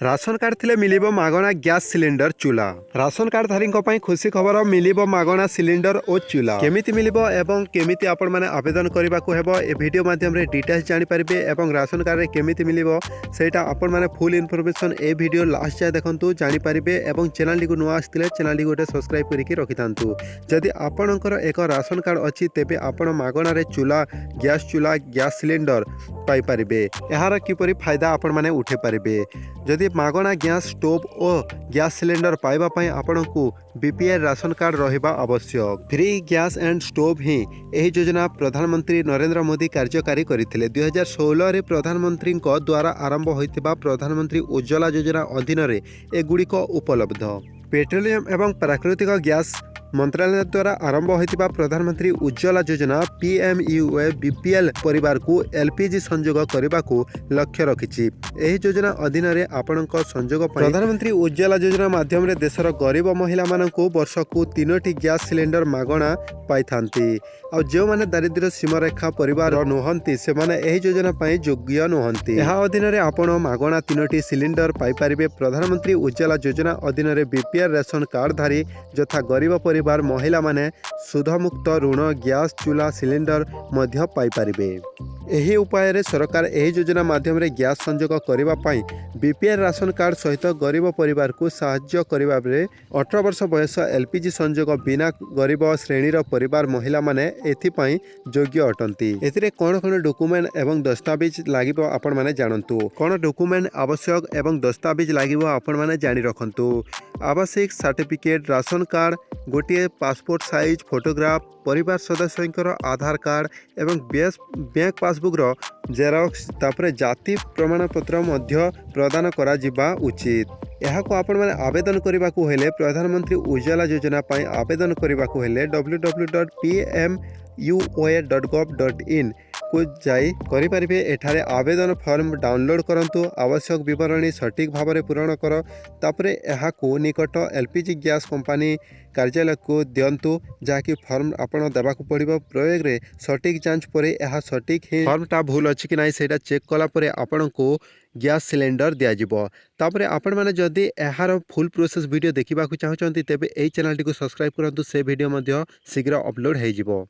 Ration card थिले मिलिबो मागणा gas cylinder चूल्हा। Ration card धारीଙ୍କ ପାଇଁ खुशी खबर मिलिबो मागणा सिलिंडर ओ चूल्हा केमिति मिलिबो एवं केमिति आपण माने आवेदन करबाकू हेबो ए वीडियो माध्यम रे डिटेल्स जानि परिबे एवं राशन कार्ड रे केमिति मिलिबो सेटा आपण माने फुल इन्फॉर्मेशन ए वीडियो लास्ट जाय देखंतु जानि परिबे एवं चैनल को नुआ आस्तिले चैनल को गोटे सब्सक्राइब करिकि रखितांतु। जदि आपणकर एक राशन कार्ड अछि तेबे आपण मागणा रे चूल्हा गैस सिलिंडर पाई परिबे। एहार किपरि फायदा आपण माने उठे परिबे। जदि मागणा गैस स्टोव और गैस सिलिंडर पाइबा पई आपनकु बीपीएल राशन कार्ड रहिबा आवश्यक। फ्री गैस एंड स्टोव ही एही योजना प्रधानमंत्री नरेंद्र मोदी कार्यकारी करथिले। 2016 रे प्रधानमंत्री द्वारा आरंभ होइतिबा प्रधानमंत्री उज्ज्वला योजना अधीन रे एगुड़िक उपलब्ध। पेट्रोलियम एवं प्राकृतिक गैस मंत्रालय द्वारा आरंभ होइतिबा प्रधानमंत्री उज्ज्वला योजना पीएमयूए बीपीएल परिवार को एलपीजी संयोग करने को लक्ष्य रखिछि। एही योजना अधीन रे आपणक संयोग प्रधानमंत्री उज्ज्वला योजना माध्यम रे देशर गरीब महिला मानकु वर्ष को 3टी गैस सिलिंडर मागणा पाई थांती। आ जो माने दारिद्र्य सीमारेखा परिवार नुहंती से माने एही योजना पाई योग्य नुहंती। एहा अधीन रे आपण मागणा 3टी सिलिंडर पाई परिबे। प्रधानमंत्री उज्ज्वला योजना अधीन रे बीपीएल रेशन कार्ड धारी यथा गरीब परिवार महिला माने सुधमुक्त ऋण गैस चूल्हा सिलिंडर मध्य पाई परिबे। एही उपाय रे सरकार एही योजना माध्यम रे गैस संयोग करबा पई बीपीएल राशन कार्ड सहित गरीब परिवार को सहायता करबा रे 18 वर्ष बयस एलपीजी संयोग बिना गरीब श्रेणीर परिवार महिला माने एथि पई योग्य अटंती। एथिरे कोन कोन डॉक्यूमेंट एवं दस्तावेज लागिबो आपण माने जानंतु। कोन डॉक्यूमेंट आवश्यक एवं दस्तावेज लागिबो आपण माने जानि रखंतु। आवश्यक सर्टिफिकेट राशन कार्ड गोटे पासपोर्ट साइज फोटोग्राफ परिवार सदस्यंकर आधार कार्ड एवं बैंक पासबुक रो जेरॉक्स तापरे जाति प्रमाण पत्र मध्य प्रदान करा जिबा उचित। एहाको आपण माने आवेदन करबाकू हेले प्रधानमंत्री उज्ज्वला योजना पाई आवेदन करबाकू हेले www.pmuoa.gov.in को जाई करि परिबे। एठारे आवेदन फॉर्म डाउनलोड करंतु। आवश्यक विवरणी सटीक भाव में पूरण कर तापरे एहाको निकट एलपीजी गैस कंपनी कार्यालय को दिंतु जहाँकि फॉर्म आपण देवाक पड़ो। प्रयोग रे सटीक जांच पर यह सटीक ही फॉर्मटा भूल अच्छी कि ना सेटा चेक कला परे आपण को गैस सिलिंडर दिज्व। तापरे आपण माने जदि एहार फुल प्रोसेस वीडियो देखा चाहते तेबे एई चैनल टी को सब्सक्राइब करंतु। से वीडियो शीघ्र अपलोड हो।